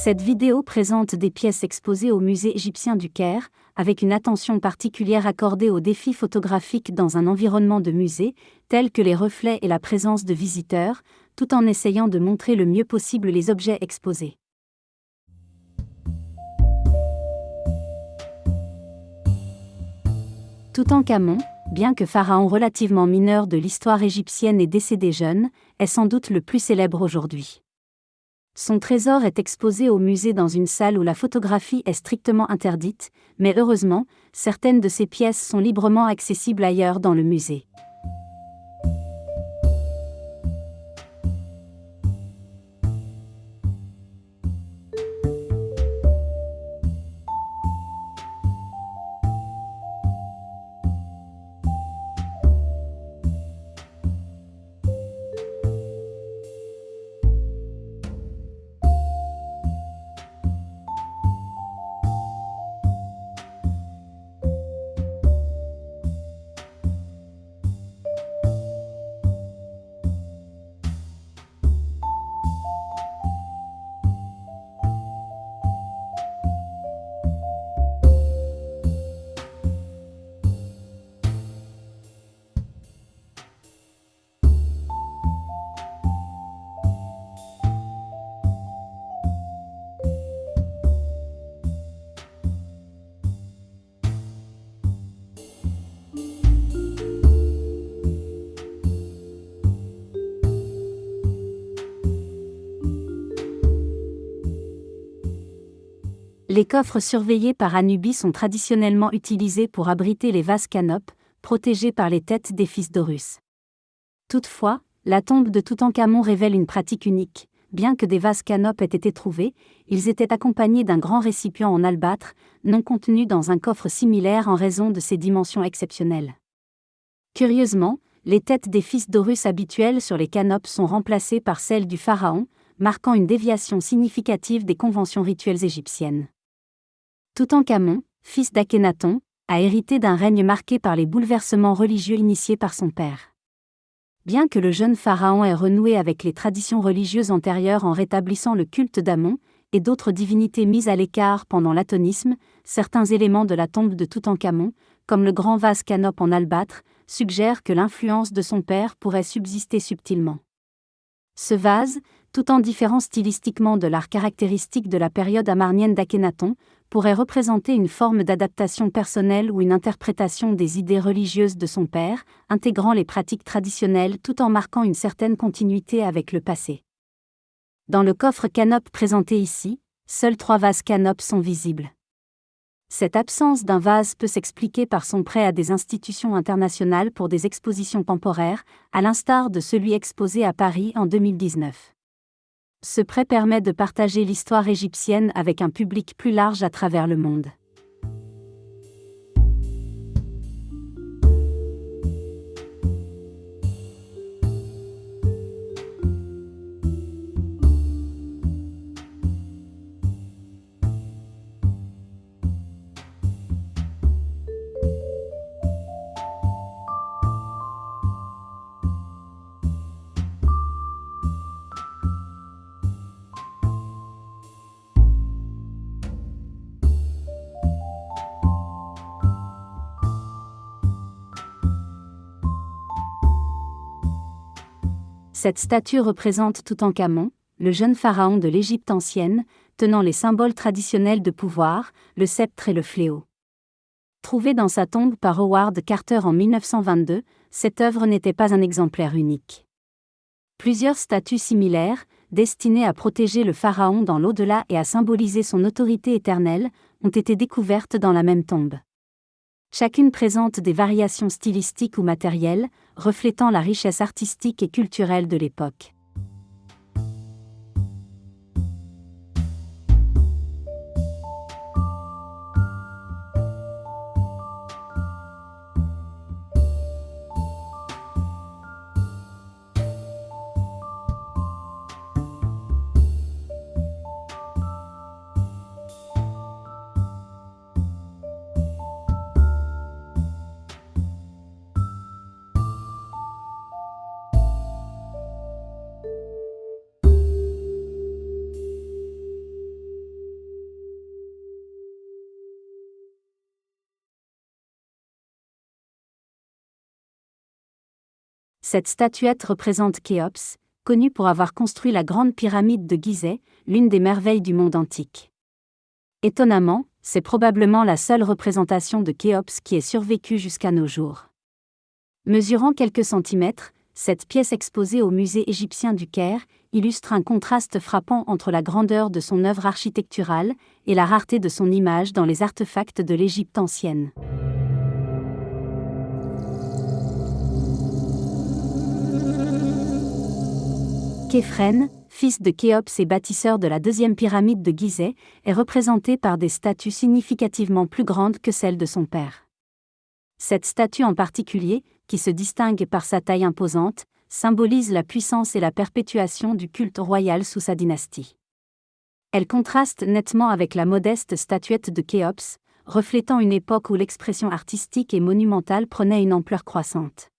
Cette vidéo présente des pièces exposées au musée égyptien du Caire, avec une attention particulière accordée aux défis photographiques dans un environnement de musée, tels que les reflets et la présence de visiteurs, tout en essayant de montrer le mieux possible les objets exposés. Toutankhamon, bien que pharaon relativement mineur de l'histoire égyptienne et décédé jeune, est sans doute le plus célèbre aujourd'hui. Son trésor est exposé au musée dans une salle où la photographie est strictement interdite, mais heureusement, certaines de ses pièces sont librement accessibles ailleurs dans le musée. Les coffres surveillés par Anubis sont traditionnellement utilisés pour abriter les vases canopes, protégés par les têtes des fils d'Horus. Toutefois, la tombe de Toutankhamon révèle une pratique unique. Bien que des vases canopes aient été trouvés, ils étaient accompagnés d'un grand récipient en albâtre, non contenu dans un coffre similaire en raison de ses dimensions exceptionnelles. Curieusement, les têtes des fils d'Horus habituelles sur les canopes sont remplacées par celles du pharaon, marquant une déviation significative des conventions rituelles égyptiennes. Toutankhamon, fils d'Akhénaton, a hérité d'un règne marqué par les bouleversements religieux initiés par son père. Bien que le jeune pharaon ait renoué avec les traditions religieuses antérieures en rétablissant le culte d'Amon et d'autres divinités mises à l'écart pendant l'atonisme, certains éléments de la tombe de Toutankhamon, comme le grand vase canope en albâtre, suggèrent que l'influence de son père pourrait subsister subtilement. Ce vase, tout en différant stylistiquement de l'art caractéristique de la période amarnienne d'Akhénaton, pourrait représenter une forme d'adaptation personnelle ou une interprétation des idées religieuses de son père, intégrant les pratiques traditionnelles tout en marquant une certaine continuité avec le passé. Dans le coffre canope présenté ici, seuls 3 vases canopes sont visibles. Cette absence d'un vase peut s'expliquer par son prêt à des institutions internationales pour des expositions temporaires, à l'instar de celui exposé à Paris en 2019. Ce prêt permet de partager l'histoire égyptienne avec un public plus large à travers le monde. Cette statue représente Toutankhamon, le jeune pharaon de l'Égypte ancienne, tenant les symboles traditionnels de pouvoir, le sceptre et le fléau. Trouvée dans sa tombe par Howard Carter en 1922, cette œuvre n'était pas un exemplaire unique. Plusieurs statues similaires, destinées à protéger le pharaon dans l'au-delà et à symboliser son autorité éternelle, ont été découvertes dans la même tombe. Chacune présente des variations stylistiques ou matérielles, reflétant la richesse artistique et culturelle de l'époque. Cette statuette représente Khéops, connu pour avoir construit la grande pyramide de Gizeh, l'une des merveilles du monde antique. Étonnamment, c'est probablement la seule représentation de Khéops qui ait survécu jusqu'à nos jours. Mesurant quelques centimètres, cette pièce exposée au musée égyptien du Caire illustre un contraste frappant entre la grandeur de son œuvre architecturale et la rareté de son image dans les artefacts de l'Égypte ancienne. Képhren, fils de Khéops et bâtisseur de la deuxième pyramide de Gizeh, est représenté par des statues significativement plus grandes que celles de son père. Cette statue en particulier, qui se distingue par sa taille imposante, symbolise la puissance et la perpétuation du culte royal sous sa dynastie. Elle contraste nettement avec la modeste statuette de Khéops, reflétant une époque où l'expression artistique et monumentale prenait une ampleur croissante.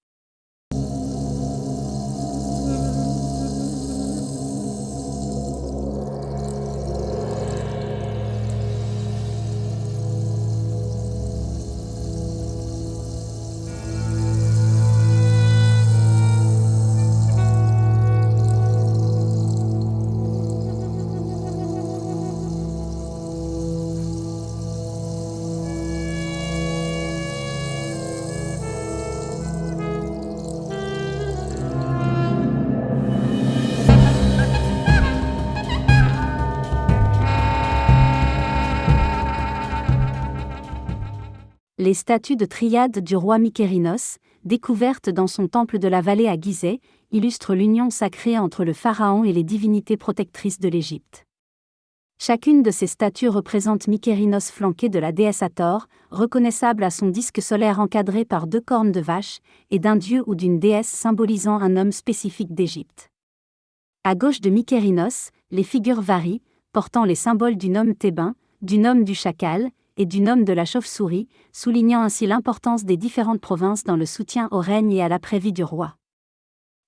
Les statues de Triade du roi Mykérinos, découvertes dans son temple de la vallée à Gizeh, illustrent l'union sacrée entre le pharaon et les divinités protectrices de l'Égypte. Chacune de ces statues représente Mykérinos flanqué de la déesse Hathor, reconnaissable à son disque solaire encadré par 2 cornes de vache, et d'un dieu ou d'une déesse symbolisant un homme spécifique d'Égypte. À gauche de Mykérinos, les figures varient, portant les symboles du nome thébain, du nome du chacal, et du nome de la chauve-souris, soulignant ainsi l'importance des différentes provinces dans le soutien au règne et à la prévie du roi.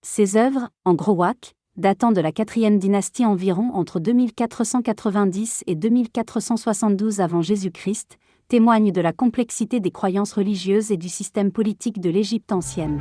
Ces œuvres, en growak, datant de la 4e dynastie environ entre 2490 et 2472 avant Jésus-Christ, témoignent de la complexité des croyances religieuses et du système politique de l'Égypte ancienne.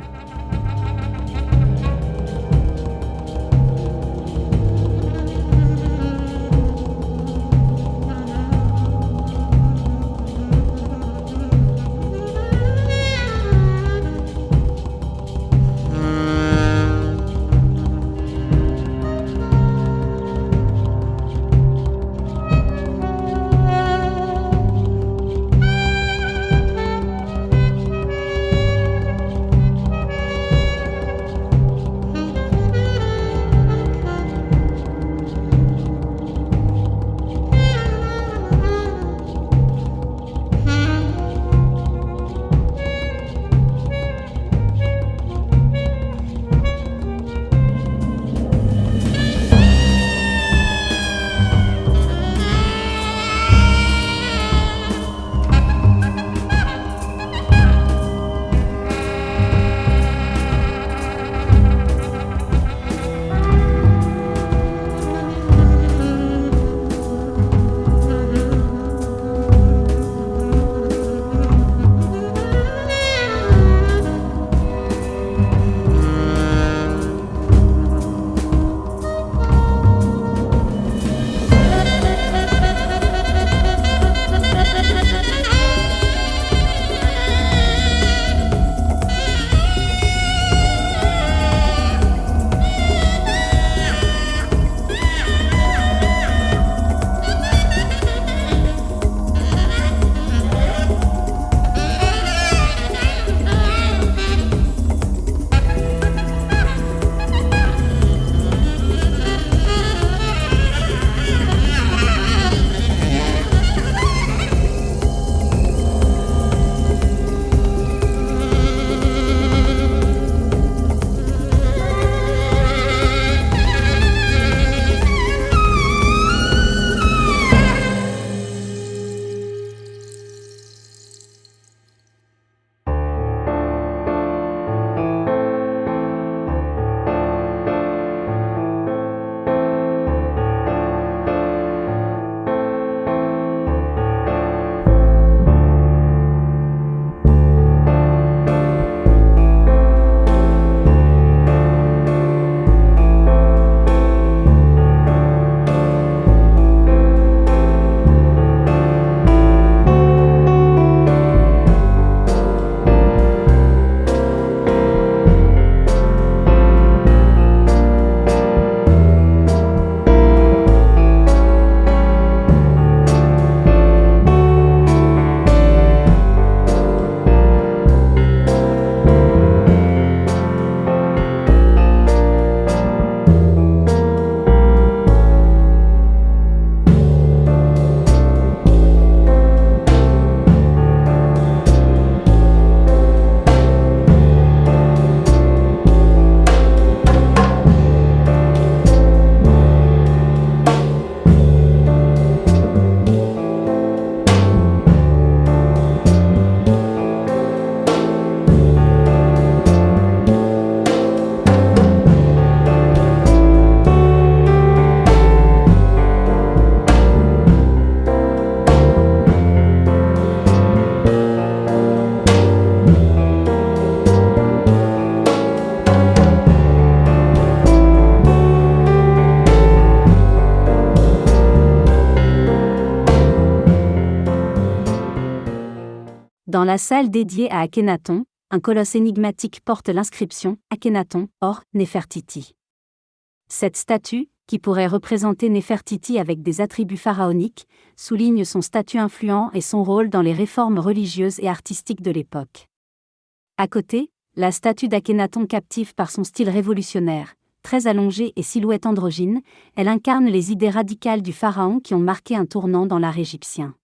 Dans la salle dédiée à Akhenaton, un colosse énigmatique porte l'inscription « Akhenaton, Or, Nefertiti ». Cette statue, qui pourrait représenter Nefertiti avec des attributs pharaoniques, souligne son statut influent et son rôle dans les réformes religieuses et artistiques de l'époque. À côté, la statue d'Akhenaton captive par son style révolutionnaire, très allongée et silhouette androgyne, elle incarne les idées radicales du pharaon qui ont marqué un tournant dans l'art égyptien.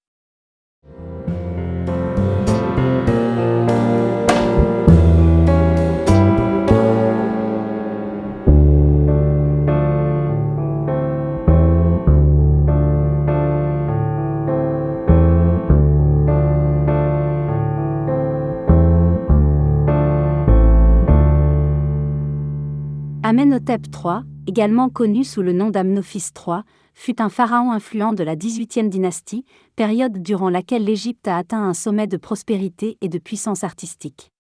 Amenhotep III, également connu sous le nom d'Amnophis III, fut un pharaon influent de la XVIIIe dynastie, période durant laquelle l'Égypte a atteint un sommet de prospérité et de puissance artistique.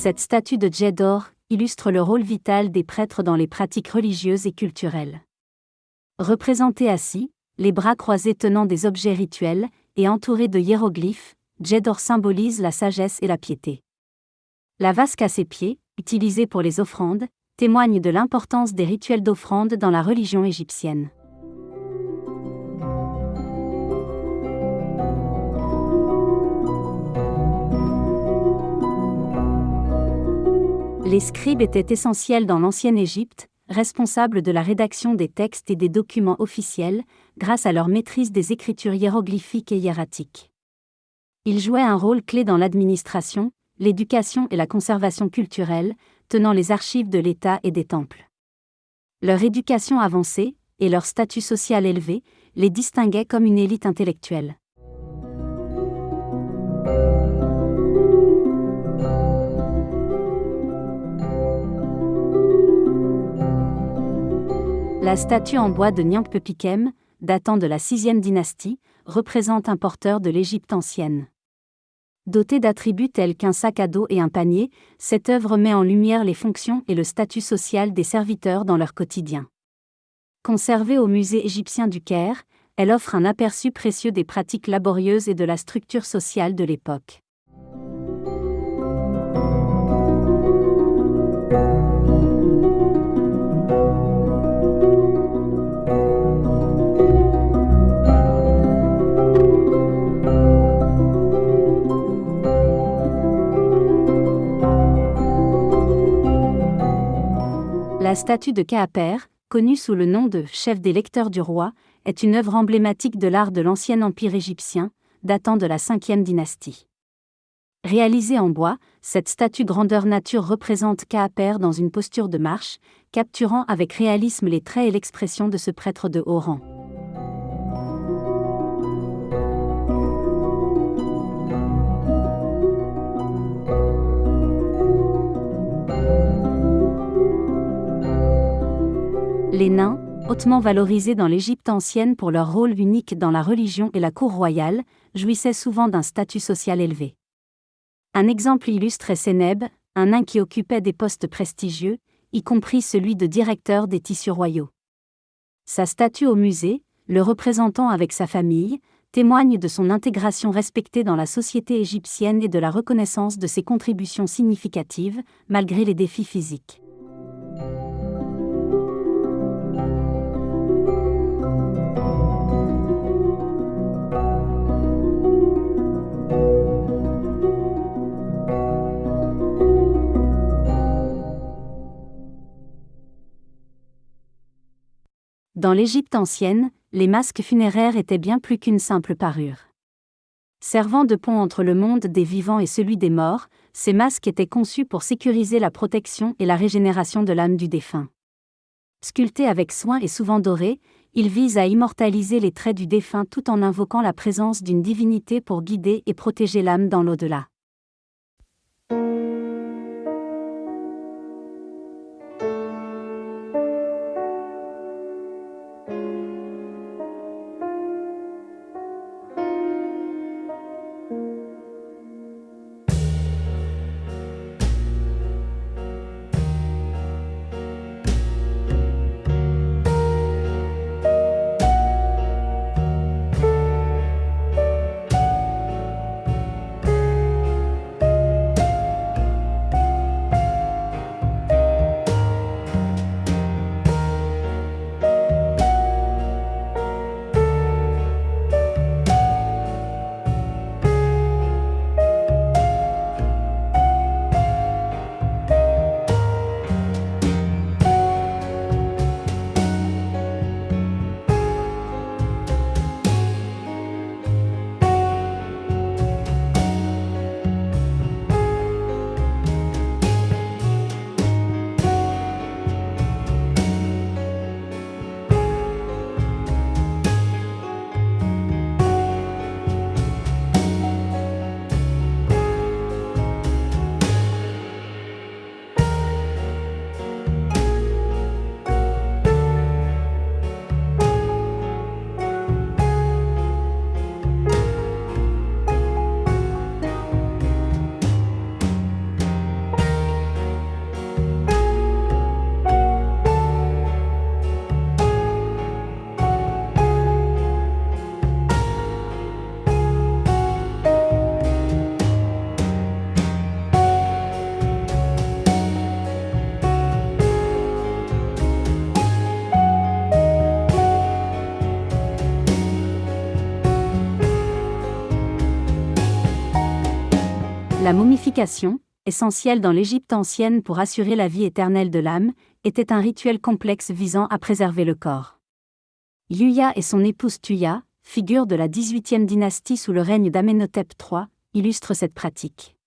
Cette statue de jet d'or illustre le rôle vital des prêtres dans les pratiques religieuses et culturelles. Représenté assis, les bras croisés tenant des objets rituels, et entouré de hiéroglyphes, jet d'or symbolise la sagesse et la piété. La vasque à ses pieds, utilisée pour les offrandes, témoigne de l'importance des rituels d'offrande dans la religion égyptienne. Les scribes étaient essentiels dans l'ancienne Égypte, responsables de la rédaction des textes et des documents officiels, grâce à leur maîtrise des écritures hiéroglyphiques et hiératiques. Ils jouaient un rôle clé dans l'administration, l'éducation et la conservation culturelle, tenant les archives de l'État et des temples. Leur éducation avancée, et leur statut social élevé, les distinguaient comme une élite intellectuelle. La statue en bois de Nyankpeupikem, datant de la 6e dynastie, représente un porteur de l'Égypte ancienne. Dotée d'attributs tels qu'un sac à dos et un panier, cette œuvre met en lumière les fonctions et le statut social des serviteurs dans leur quotidien. Conservée au musée égyptien du Caire, elle offre un aperçu précieux des pratiques laborieuses et de la structure sociale de l'époque. La statue de Khéaper, connue sous le nom de chef des lecteurs du roi, est une œuvre emblématique de l'art de l'ancien empire égyptien, datant de la 5e dynastie. Réalisée en bois, cette statue grandeur nature représente Khéaper dans une posture de marche, capturant avec réalisme les traits et l'expression de ce prêtre de haut rang. Les nains, hautement valorisés dans l'Égypte ancienne pour leur rôle unique dans la religion et la cour royale, jouissaient souvent d'un statut social élevé. Un exemple illustre est Sénèbe, un nain qui occupait des postes prestigieux, y compris celui de directeur des tissus royaux. Sa statue au musée, le représentant avec sa famille, témoigne de son intégration respectée dans la société égyptienne et de la reconnaissance de ses contributions significatives, malgré les défis physiques. Dans l'Égypte ancienne, les masques funéraires étaient bien plus qu'une simple parure. Servant de pont entre le monde des vivants et celui des morts, ces masques étaient conçus pour sécuriser la protection et la régénération de l'âme du défunt. Sculptés avec soin et souvent dorés, ils visent à immortaliser les traits du défunt tout en invoquant la présence d'une divinité pour guider et protéger l'âme dans l'au-delà. La momification, essentielle dans l'Égypte ancienne pour assurer la vie éternelle de l'âme, était un rituel complexe visant à préserver le corps. Yuya et son épouse Tuya, figure de la 18e dynastie sous le règne d'Amenhotep III, illustrent cette pratique.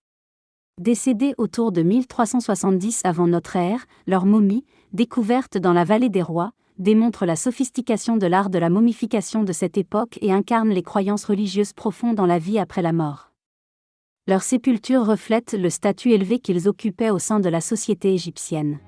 Décédées autour de 1370 avant notre ère, leur momie, découverte dans la vallée des rois, démontre la sophistication de l'art de la momification de cette époque et incarne les croyances religieuses profondes dans la vie après la mort. Leur sépulture reflète le statut élevé qu'ils occupaient au sein de la société égyptienne.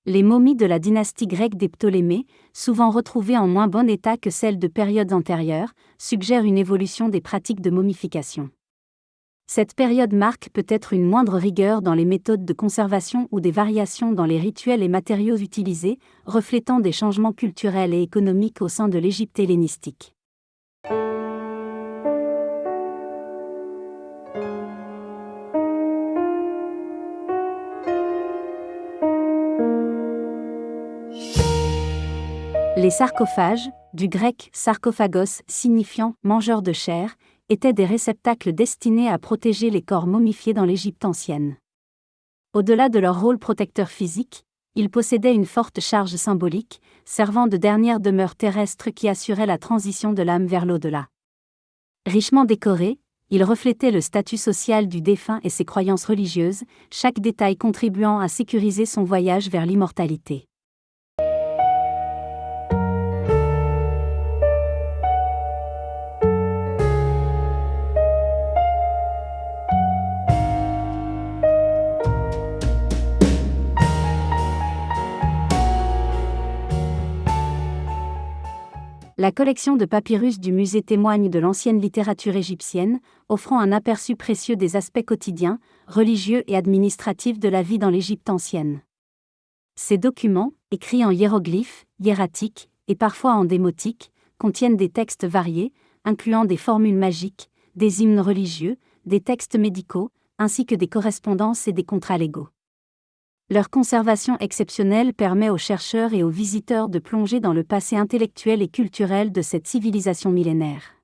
Les momies de la dynastie grecque des Ptolémées, souvent retrouvées en moins bon état que celles de périodes antérieures, suggèrent une évolution des pratiques de momification. Cette période marque peut-être une moindre rigueur dans les méthodes de conservation ou des variations dans les rituels et matériaux utilisés, reflétant des changements culturels et économiques au sein de l'Égypte hellénistique. Les sarcophages, du grec sarcophagos signifiant « mangeur de chair », étaient des réceptacles destinés à protéger les corps momifiés dans l'Égypte ancienne. Au-delà de leur rôle protecteur physique, ils possédaient une forte charge symbolique, servant de dernière demeure terrestre qui assurait la transition de l'âme vers l'au-delà. Richement décorés, ils reflétaient le statut social du défunt et ses croyances religieuses, chaque détail contribuant à sécuriser son voyage vers l'immortalité. La collection de papyrus du musée témoigne de l'ancienne littérature égyptienne, offrant un aperçu précieux des aspects quotidiens, religieux et administratifs de la vie dans l'Égypte ancienne. Ces documents, écrits en hiéroglyphes, hiératiques et parfois en démotique, contiennent des textes variés, incluant des formules magiques, des hymnes religieux, des textes médicaux, ainsi que des correspondances et des contrats légaux. Leur conservation exceptionnelle permet aux chercheurs et aux visiteurs de plonger dans le passé intellectuel et culturel de cette civilisation millénaire.